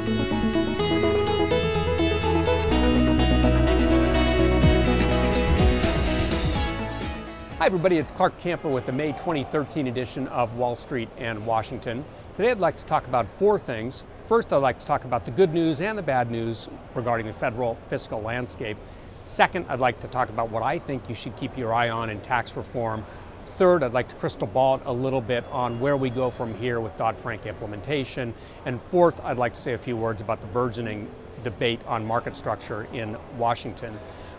Hi everybody, it's Clarke Camper with the May 2013 edition of Wall Street and Washington. Today I'd like to talk about four things. First, I'd like to talk about the good news and the bad news regarding the federal fiscal landscape. Second, I'd like to talk about what I think you should keep your eye on in tax reform. Third, I'd like to crystal ball it a little bit on where we go from here with Dodd-Frank implementation. And fourth, I'd like to say a few words about the burgeoning debate on market structure in Washington.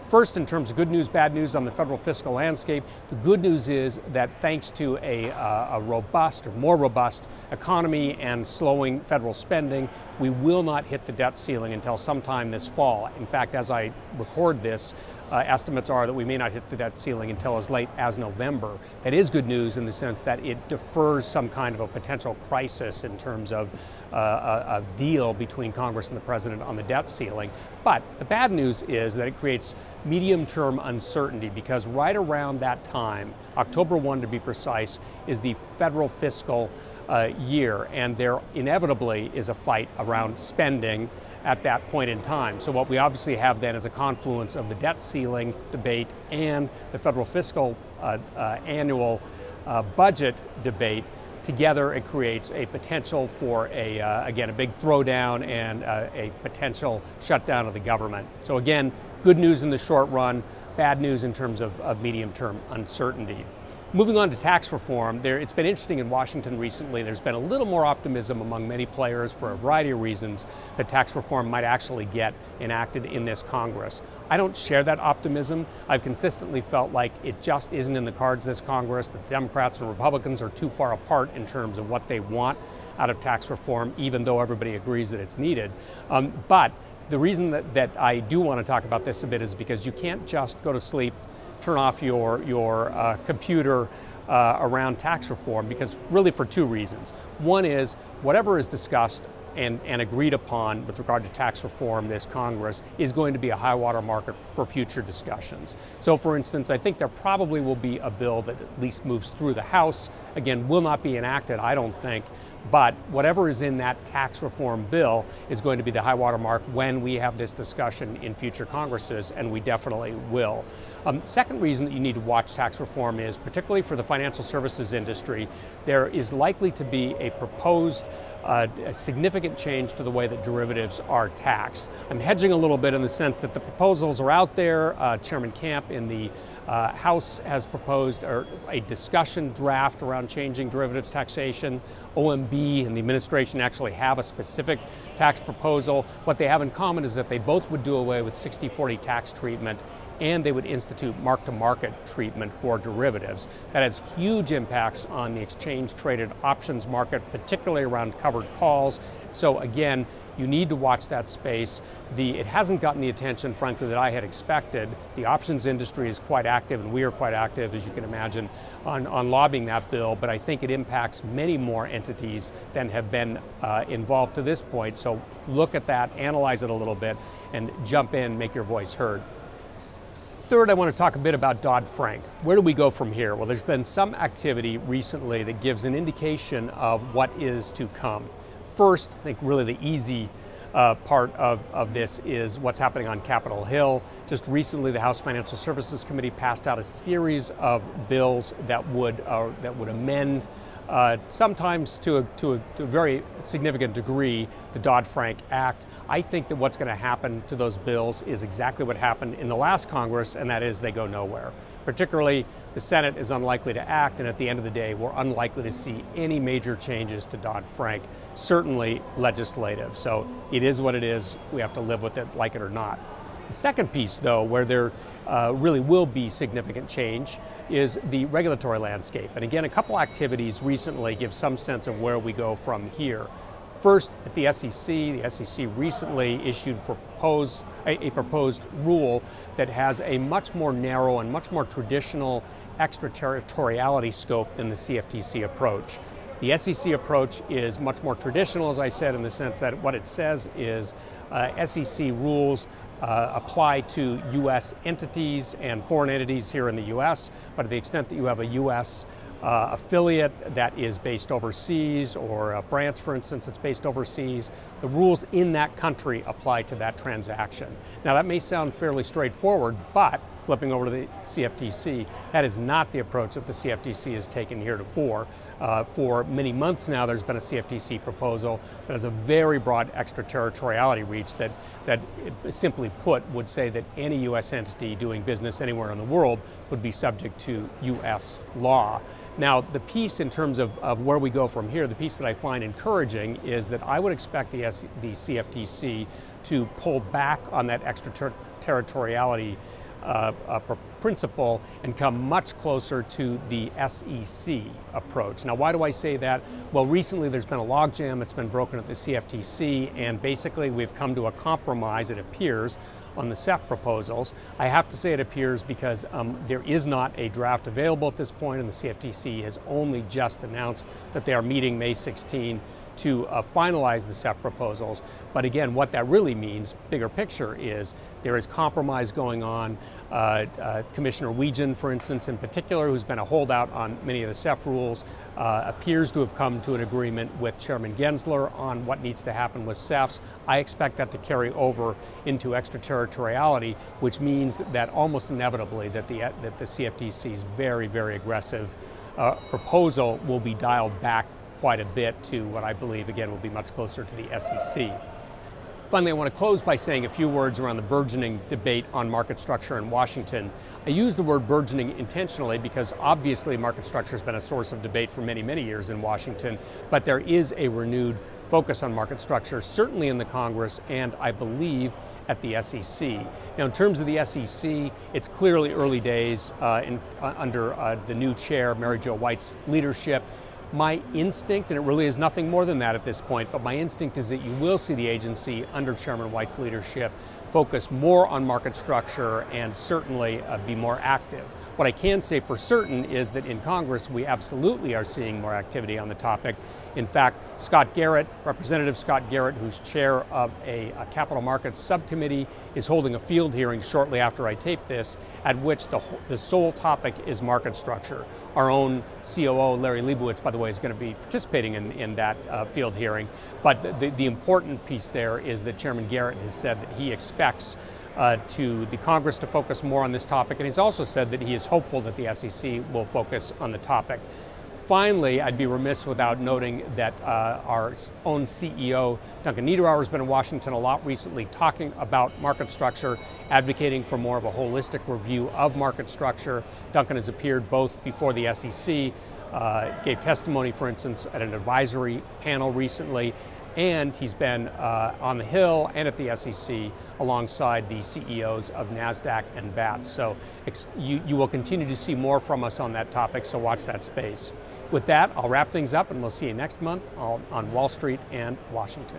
First, in terms of good news, bad news on the federal fiscal landscape, the good news is that thanks to a robust or more robust economy and slowing federal spending, we will not hit the debt ceiling until sometime this fall. In fact, as I record this, estimates are that we may not hit the debt ceiling until as late as November. That is good news in the sense that it defers some kind of a potential crisis in terms of a deal between Congress and the President on the debt ceiling. But the bad news is that it creates medium-term uncertainty because right around that time, October 1 to be precise, is the federal fiscal year, and there inevitably is a fight around spending at that point in time. So what we obviously have then is a confluence of the debt ceiling debate and the federal fiscal annual budget debate. Together, it creates a potential for again, a big throwdown and a potential shutdown of the government. So again, good news in the short run, bad news in terms of medium-term uncertainty. Moving on to tax reform, it's been interesting in Washington recently. There's been a little more optimism among many players for a variety of reasons that tax reform might actually get enacted in this Congress. I don't share that optimism. I've consistently felt like it just isn't in the cards this Congress, that the Democrats and Republicans are too far apart in terms of what they want out of tax reform, even though everybody agrees that it's needed. But the reason that I do want to talk about this a bit is because you can't just go to sleep, turn off your computer around tax reform, because really for two reasons. One is whatever is discussed and agreed upon with regard to tax reform this Congress is going to be a high water mark for future discussions. So for instance, I think there probably will be a bill that at least moves through the House, again, will not be enacted, I don't think, but whatever is in that tax reform bill is going to be the high water mark when we have this discussion in future Congresses, and we definitely will. Second reason that you need to watch tax reform is, particularly for the financial services industry, there is likely to be a proposed a significant change to the way that derivatives are taxed. I'm hedging a little bit in the sense that the proposals are out there. Chairman Camp in the House has proposed a discussion draft around changing derivatives taxation. OMB and the administration actually have a specific tax proposal. What they have in common is that they both would do away with 60-40 tax treatment, and they would institute mark-to-market treatment for derivatives. That has huge impacts on the exchange-traded options market, particularly around covered calls. So again, you need to watch that space. It hasn't gotten the attention, frankly, that I had expected. The options industry is quite active, and we are quite active, as you can imagine, on lobbying that bill, but I think it impacts many more entities than have been involved to this point. So look at that, analyze it a little bit, and jump in, make your voice heard. Third, I want to talk a bit about Dodd-Frank. Where do we go from here? Well, there's been some activity recently that gives an indication of what is to come. First, I think really the easy part of this is what's happening on Capitol Hill. Just recently, the House Financial Services Committee passed out a series of bills that would amend, sometimes to a very significant degree, the Dodd-Frank Act. I think that what's going to happen to those bills is exactly what happened in the last Congress, and that is they go nowhere. Particularly, the Senate is unlikely to act, and at the end of the day, we're unlikely to see any major changes to Dodd-Frank, certainly legislative. So it is what it is. We have to live with it, like it or not. The second piece, though, where there really will be significant change is the regulatory landscape. And again, a couple activities recently give some sense of where we go from here. First, at the SEC recently issued a proposed rule that has a much more narrow and much more traditional extraterritoriality scope than the CFTC approach. The SEC approach is much more traditional, as I said, in the sense that what it says is SEC rules apply to U.S. entities and foreign entities here in the U.S., but to the extent that you have a U.S. affiliate that is based overseas, or a branch, for instance, that's based overseas, the rules in that country apply to that transaction. Now, that may sound fairly straightforward, but flipping over to the CFTC, that is not the approach that the CFTC has taken heretofore. For many months now, there's been a CFTC proposal that has a very broad extraterritoriality reach that simply put, would say that any U.S. entity doing business anywhere in the world would be subject to U.S. law. Now, the piece in terms of where we go from here, the piece that I find encouraging is that I would expect the CFTC to pull back on that extraterritoriality principle and come much closer to the SEC approach. Now, why do I say that? Well, recently there's been a logjam that's been broken at the CFTC, and basically we've come to a compromise, it appears, on the CEF proposals. I have to say it appears because there is not a draft available at this point, and the CFTC has only just announced that they are meeting May 16 to finalize the CEF proposals. But again, what that really means, bigger picture, is there is compromise going on. Commissioner Wiegand, for instance, in particular, who's been a holdout on many of the CEF rules, appears to have come to an agreement with Chairman Gensler on what needs to happen with CEFs. I expect that to carry over into extraterritoriality, which means that almost inevitably that the CFTC's very, very aggressive proposal will be dialed back quite a bit to what I believe, again, will be much closer to the SEC. Finally, I want to close by saying a few words around the burgeoning debate on market structure in Washington. I use the word burgeoning intentionally because obviously market structure has been a source of debate for many, many years in Washington, but there is a renewed focus on market structure, certainly in the Congress and I believe at the SEC. Now, in terms of the SEC, it's clearly early days under the new chair, Mary Jo White's leadership. My instinct, and it really is nothing more than that at this point, but my instinct is that you will see the agency under Chairman White's leadership focus more on market structure and certainly be more active. What I can say for certain is that in Congress we absolutely are seeing more activity on the topic. In fact, Scott Garrett, Representative Scott Garrett, who's chair of a capital markets subcommittee, is holding a field hearing shortly after I tape this, at which the sole topic is market structure. Our own COO, Larry Leibowitz, by the way, is going to be participating in that field hearing. But the important piece there is that Chairman Garrett has said that he expects to the Congress to focus more on this topic, and he's also said that he is hopeful that the SEC will focus on the topic. Finally, I'd be remiss without noting that our own CEO, Duncan Niederauer, has been in Washington a lot recently talking about market structure, advocating for more of a holistic review of market structure. Duncan has appeared both before the SEC, gave testimony, for instance, at an advisory panel recently, and he's been on the Hill and at the SEC alongside the CEOs of NASDAQ and BATS. So you will continue to see more from us on that topic, so watch that space. With that, I'll wrap things up and we'll see you next month on Wall Street and Washington.